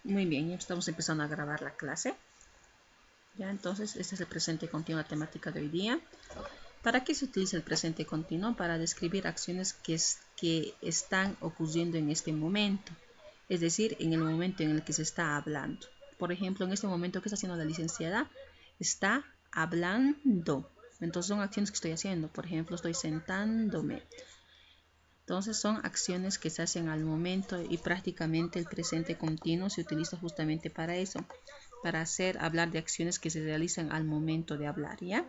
Muy bien, ya estamos empezando a grabar la clase. Ya, entonces, este es el presente continuo, la temática de hoy día. ¿Para qué se utiliza el presente continuo? Para describir acciones que están ocurriendo en este momento. Es decir, en el momento en el que se está hablando. Por ejemplo, en este momento, ¿qué está haciendo la licenciada? Está hablando. Entonces, son acciones que estoy haciendo. Por ejemplo, estoy sentándome. Entonces son acciones que se hacen al momento y prácticamente el presente continuo se utiliza justamente para eso, para hablar de acciones que se realizan al momento de hablar, ¿ya?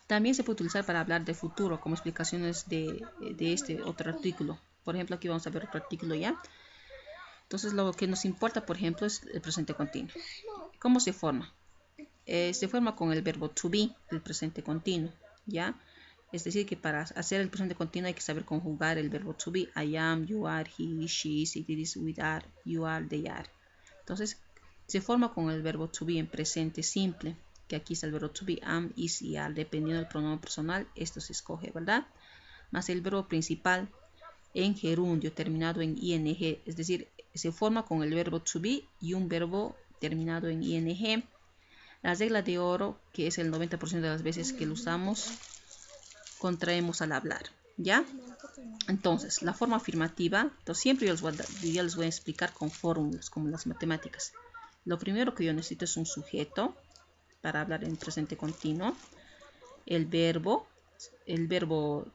También se puede utilizar para hablar de futuro, como explicaciones de este otro artículo. Por ejemplo, aquí vamos a ver otro artículo, ¿ya? Entonces lo que nos importa, por ejemplo, es el presente continuo. ¿Cómo se forma? Se forma con el verbo to be, el presente continuo, ¿ya? Es decir, que para hacer el presente continuo hay que saber conjugar el verbo to be. I am, you are, he, she, it is, we are, you are, they are. Entonces, se forma con el verbo to be en presente simple, que aquí está el verbo to be, am, is y are. Dependiendo del pronombre personal, esto se escoge, ¿verdad? Más el verbo principal en gerundio terminado en ing, es decir, se forma con el verbo to be y un verbo terminado en ing. La regla de oro, que es el 90% de las veces que lo usamos, contraemos al hablar, ¿ya? Entonces, la forma afirmativa, entonces siempre yo les voy a explicar con fórmulas, como las matemáticas. Lo primero que yo necesito es un sujeto para hablar en presente continuo, el verbo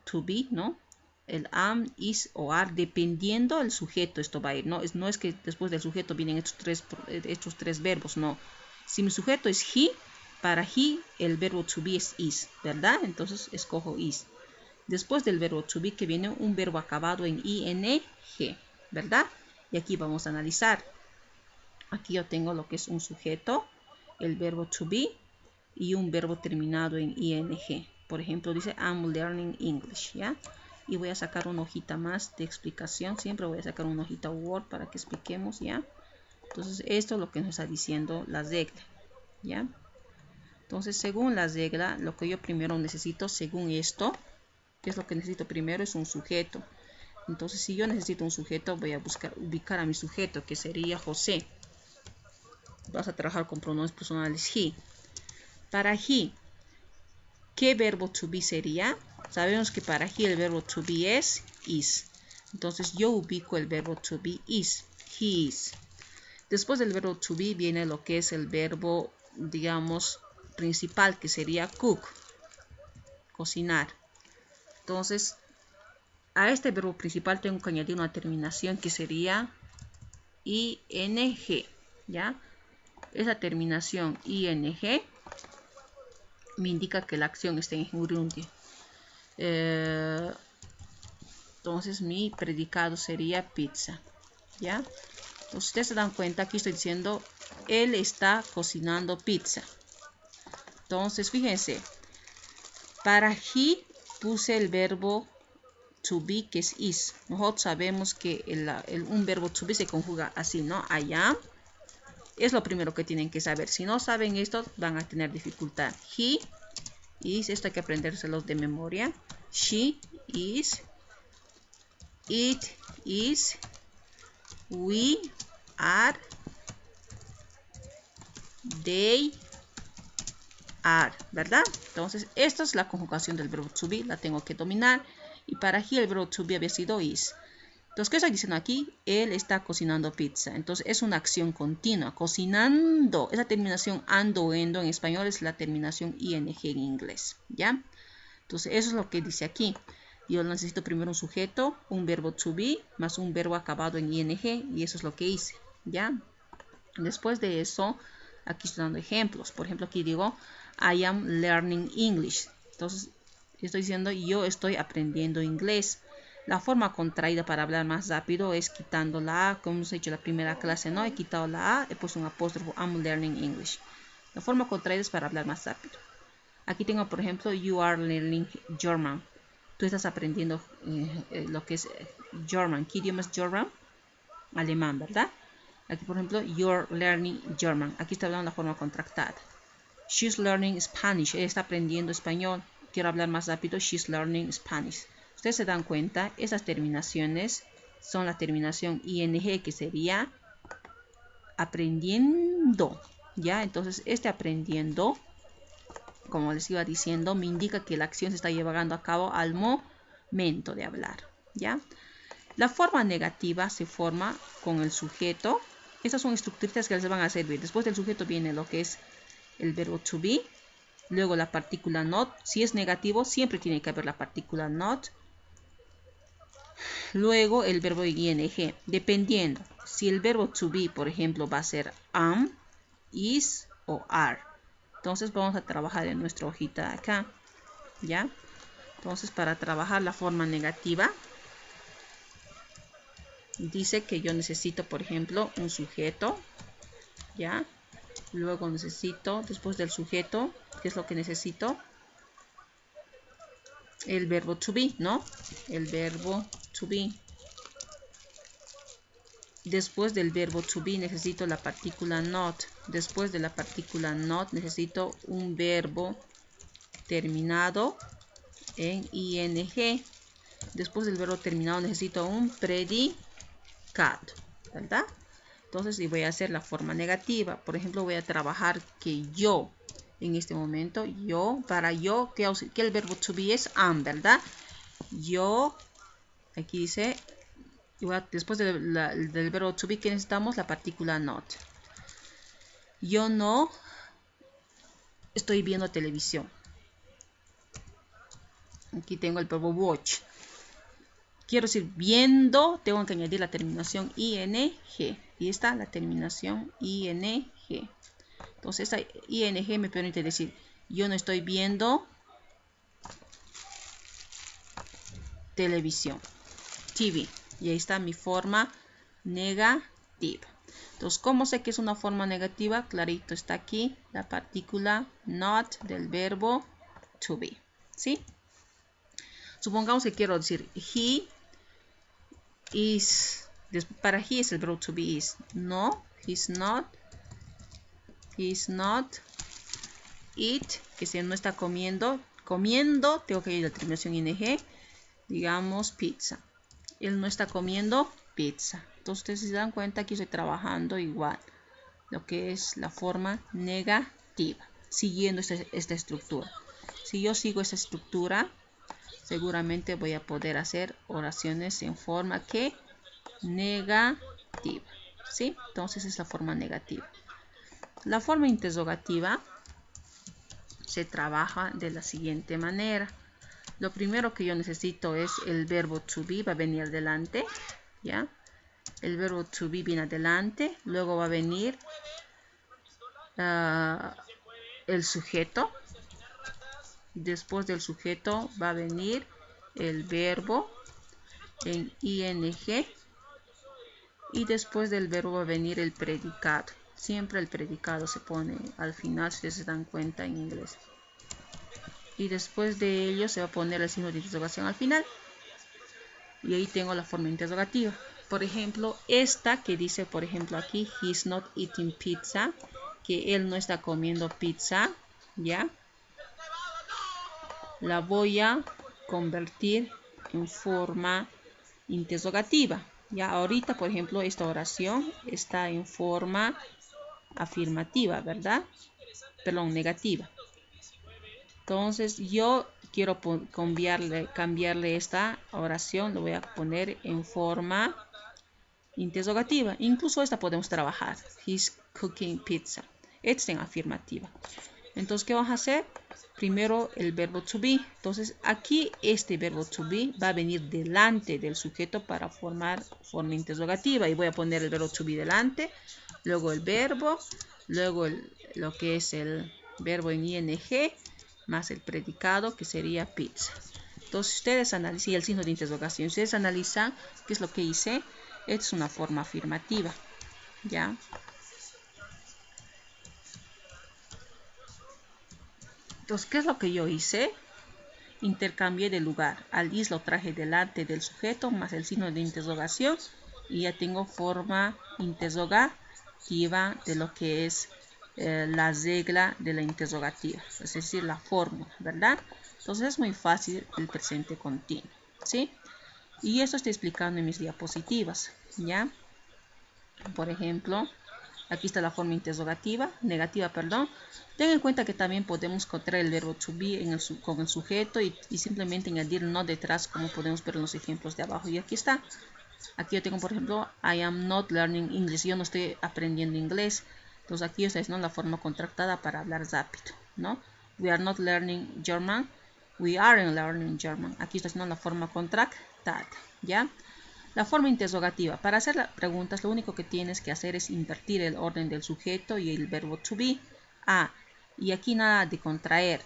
to be, ¿no? El am, is o are, dependiendo del sujeto esto va a ir, ¿no? No es que después del sujeto vienen estos tres verbos, no. Si mi sujeto es he, para he el verbo to be es is, ¿verdad? Entonces escojo is. Después del verbo to be que viene un verbo acabado en ing, ¿verdad? Y aquí vamos a analizar. Aquí yo tengo lo que es un sujeto, el verbo to be y un verbo terminado en ing. Por ejemplo, dice I'm learning English, ¿ya? Y voy a sacar una hojita más de explicación. Siempre voy a sacar una hojita Word para que expliquemos, ¿ya? Entonces, esto es lo que nos está diciendo la regla, ¿ya? Entonces, según la regla, lo que yo primero necesito, según esto, ¿qué es lo que necesito primero? Es un sujeto. Entonces, si yo necesito un sujeto, voy a ubicar a mi sujeto, que sería José. Vas a trabajar con pronombres personales he. Para he, ¿qué verbo to be sería? Sabemos que para he el verbo to be es is. Entonces yo ubico el verbo to be is. He is. Después del verbo to be viene lo que es el verbo, digamos, principal, que sería cook, cocinar. Entonces, a este verbo principal tengo que añadir una terminación que sería ing, ¿ya? Esa terminación ing me indica que la acción está en gerundio. Entonces mi predicado sería pizza, ¿ya? Entonces ustedes se dan cuenta, aquí estoy diciendo él está cocinando pizza. Entonces fíjense, para he puse el verbo to be, que es is. Nosotros sabemos que un verbo to be se conjuga así, ¿no? I am. Es lo primero que tienen que saber. Si no saben esto, van a tener dificultad. He is, esto hay que aprendérselos de memoria. She is. It is. We are. They are, ¿verdad? Entonces, esta es la conjugación del verbo to be. La tengo que dominar. Y para he el verbo to be había sido is. Entonces, ¿qué estoy diciendo aquí? Él está cocinando pizza. Entonces, es una acción continua. Cocinando. Esa terminación ando o endo en español es la terminación ing en inglés, ¿ya? Entonces, eso es lo que dice aquí. Yo necesito primero un sujeto, un verbo to be, más un verbo acabado en ing. Y eso es lo que hice, ¿ya? Después de eso, aquí estoy dando ejemplos. Por ejemplo, aquí digo, I am learning English. Entonces, estoy diciendo, yo estoy aprendiendo inglés. La forma contraída para hablar más rápido es quitando la A, como hemos hecho en la primera clase, ¿no? He quitado la A, he puesto un apóstrofo, I'm learning English. La forma contraída es para hablar más rápido. Aquí tengo, por ejemplo, you are learning German. Tú estás aprendiendo lo que es German. ¿Qué idioma es German? Alemán, ¿verdad? Aquí, por ejemplo, you're learning German. Aquí está hablando la forma contractada. She's learning Spanish. Ella está aprendiendo español. Quiero hablar más rápido. She's learning Spanish. Ustedes se dan cuenta, esas terminaciones son la terminación ing, que sería aprendiendo, ¿ya? Entonces, este aprendiendo, como les iba diciendo, me indica que la acción se está llevando a cabo al momento de hablar, ¿ya? La forma negativa se forma con el sujeto. Estas son estructuras que les van a servir. Después del sujeto viene lo que es el verbo to be. Luego la partícula not. Si es negativo, siempre tiene que haber la partícula not. Luego el verbo ing. Dependiendo. Si el verbo to be, por ejemplo, va a ser am, is o are. Entonces vamos a trabajar en nuestra hojita acá. ¿Ya? Entonces para trabajar la forma negativa, dice que yo necesito, por ejemplo, un sujeto. ¿Ya? Luego necesito, después del sujeto, ¿qué es lo que necesito? El verbo to be, ¿no? El verbo to be. Después del verbo to be necesito la partícula not. Después de la partícula not necesito un verbo terminado en ing. Después del verbo terminado necesito un predicado, ¿verdad? Entonces, y voy a hacer la forma negativa. Por ejemplo, voy a trabajar que yo, en este momento, yo, para yo, que el verbo to be es am, ¿verdad? Yo, aquí dice, después del verbo to be, que necesitamos la partícula not. Yo no estoy viendo televisión. Aquí tengo el verbo watch. Quiero decir viendo, tengo que añadir la terminación ing. Y está la terminación ing. Entonces esta ing me permite decir, yo no estoy viendo televisión. TV. Y ahí está mi forma negativa. Entonces, ¿cómo sé que es una forma negativa? Clarito está aquí la partícula not del verbo to be. ¿Sí? Supongamos que quiero decir he is. Para he es el verbo to be is. No, he's not. He's not. Eat, que se no está comiendo. Comiendo, tengo que ir a la terminación ing. Digamos pizza. Él no está comiendo pizza. Entonces ustedes se dan cuenta que estoy trabajando igual. Lo que es la forma negativa. Siguiendo esta estructura. Si yo sigo esta estructura, seguramente voy a poder hacer oraciones en forma que negativa. ¿Sí? Entonces es la forma negativa. La forma interrogativa se trabaja de la siguiente manera. Lo primero que yo necesito es el verbo to be, va a venir adelante, ¿ya? El verbo to be viene adelante, luego va a venir el sujeto. Después del sujeto va a venir el verbo en ing y después del verbo va a venir el predicado. Siempre el predicado se pone al final, si ustedes se dan cuenta en inglés. Y después de ello se va a poner el signo de interrogación al final. Y ahí tengo la forma interrogativa. Por ejemplo, esta que dice, por ejemplo, aquí, he's not eating pizza, que él no está comiendo pizza, ¿ya? La voy a convertir en forma interrogativa. Ya ahorita, por ejemplo, esta oración está en forma afirmativa, ¿verdad? Perdón, negativa. Entonces yo quiero cambiarle esta oración, lo voy a poner en forma interrogativa. Incluso esta podemos trabajar. He's cooking pizza. Esta es en afirmativa. Entonces, ¿qué vamos a hacer? Primero el verbo to be. Entonces, aquí este verbo to be va a venir delante del sujeto para formar forma interrogativa. Y voy a poner el verbo to be delante, luego el verbo, luego lo que es el verbo en ing, más el predicado que sería pizza. Entonces ustedes analizan el signo de interrogación. Ustedes analizan qué es lo que hice. Esta es una forma afirmativa. ¿Ya? Entonces, ¿qué es lo que yo hice? Intercambié de lugar. Al is lo traje delante del sujeto más el signo de interrogación. Y ya tengo forma interrogativa de lo que es la regla de la interrogativa, es decir, la fórmula, ¿verdad? Entonces es muy fácil el presente continuo, ¿sí? Y esto estoy explicando en mis diapositivas, ¿ya? Por ejemplo, Aquí está la forma negativa, perdón. Ten en cuenta que también podemos contraer el verbo to be con el sujeto y simplemente añadir not detrás, como podemos ver en los ejemplos de abajo. Y aquí está. Aquí yo tengo, por ejemplo, I am not learning English. Yo no estoy aprendiendo inglés. Entonces aquí está diciendo la forma contractada para hablar rápido, ¿no? We are not learning German. We aren't learning German. Aquí está diciendo la forma contractada, ¿ya? La forma interrogativa. Para hacer las preguntas, lo único que tienes que hacer es invertir el orden del sujeto y el verbo to be. Y aquí nada de contraer.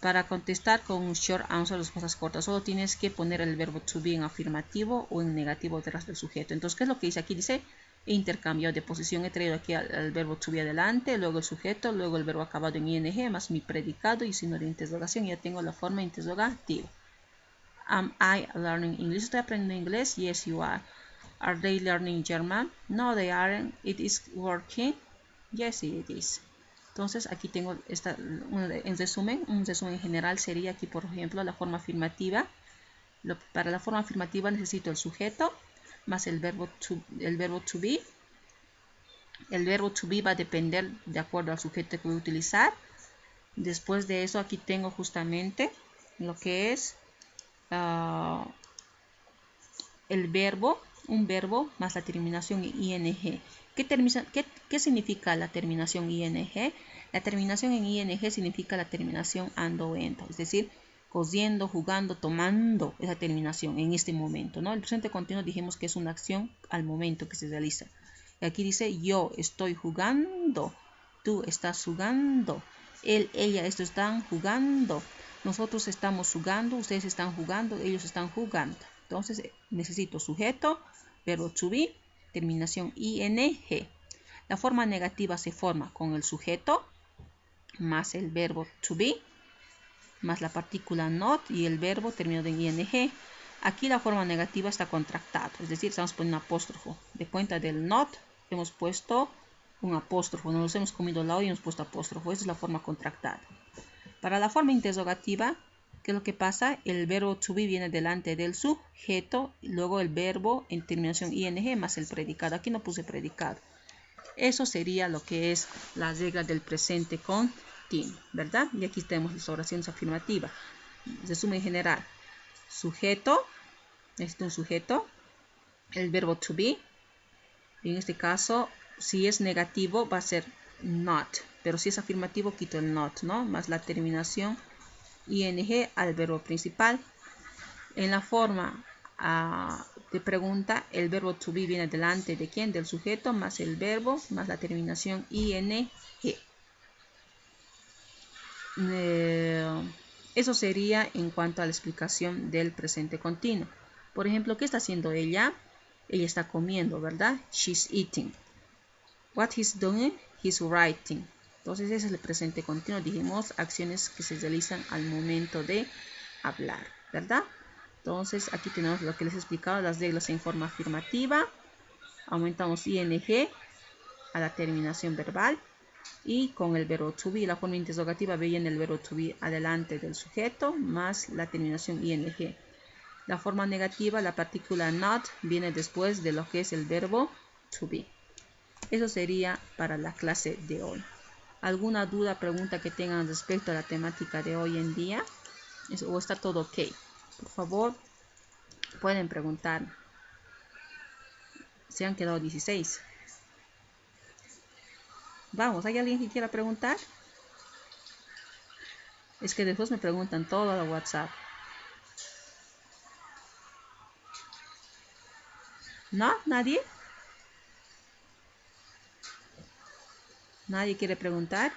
Para contestar con un short answer, respuestas cortas, solo tienes que poner el verbo to be en afirmativo o en negativo detrás del sujeto. Entonces, ¿qué es lo que dice aquí? Dice intercambio de posición. He traído aquí el verbo to be adelante, luego el sujeto, luego el verbo acabado en ing, más mi predicado y signo de interrogación. Ya tengo la forma interrogativa. Am I learning English? ¿Estoy aprendiendo inglés? Yes, you are. Are they learning German? No, they aren't. It is working? Yes, it is. Entonces, aquí tengo un resumen general sería aquí, por ejemplo, la forma afirmativa. Para la forma afirmativa necesito el sujeto más el verbo to be. El verbo to be va a depender de acuerdo al sujeto que voy a utilizar. Después de eso, aquí tengo justamente lo que es el verbo, un verbo más la terminación ing. ¿Qué significa la terminación ing? La terminación en ing significa la terminación ando o ento, es decir, cosiendo, jugando, tomando esa terminación en este momento, ¿no? El presente continuo dijimos que es una acción al momento que se realiza. Y aquí dice yo estoy jugando, tú estás jugando, él, ella, estos están jugando, nosotros estamos jugando, ustedes están jugando, ellos están jugando. Entonces necesito sujeto, verbo to be, terminación ing. La forma negativa se forma con el sujeto más el verbo to be más la partícula not y el verbo terminado en ing. Aquí la forma negativa está contractada, es decir, estamos poniendo un apóstrofo. De cuenta del not hemos puesto un apóstrofo, nos hemos comido la O y hemos puesto apóstrofo. Esa es la forma contractada. Para la forma interrogativa, ¿qué es lo que pasa? El verbo to be viene delante del sujeto, y luego el verbo en terminación ing más el predicado. Aquí no puse predicado. Eso sería lo que es la regla del presente continuo, ¿verdad? Y aquí tenemos las oraciones afirmativas. Resumen general. Sujeto, este es un sujeto, el verbo to be. En este caso, si es negativo va a ser not, pero si es afirmativo quito el not, ¿no? Más la terminación ing al verbo principal. En la forma de pregunta, el verbo to be viene delante de quién, del sujeto, más el verbo, más la terminación ing. Eso sería en cuanto a la explicación del presente continuo. Por ejemplo, ¿qué está haciendo ella? Ella está comiendo, ¿verdad? She's eating. What he's doing? He's writing. Entonces ese es el presente continuo. Dijimos acciones que se realizan al momento de hablar, ¿verdad? Entonces aquí tenemos lo que les he explicado, las reglas en forma afirmativa. Aumentamos ing a la terminación verbal. Y con el verbo to be, la forma interrogativa viene el verbo to be adelante del sujeto más la terminación ing. La forma negativa, la partícula not, viene después de lo que es el verbo to be. Eso sería para la clase de hoy. ¿Alguna duda, pregunta que tengan respecto a la temática de hoy en día? ¿O está todo ok? Por favor, pueden preguntar. Se han quedado 16. Vamos, ¿hay alguien que quiera preguntar? Es que después me preguntan todo a WhatsApp. ¿No? ¿Nadie? ¿Nadie quiere preguntar?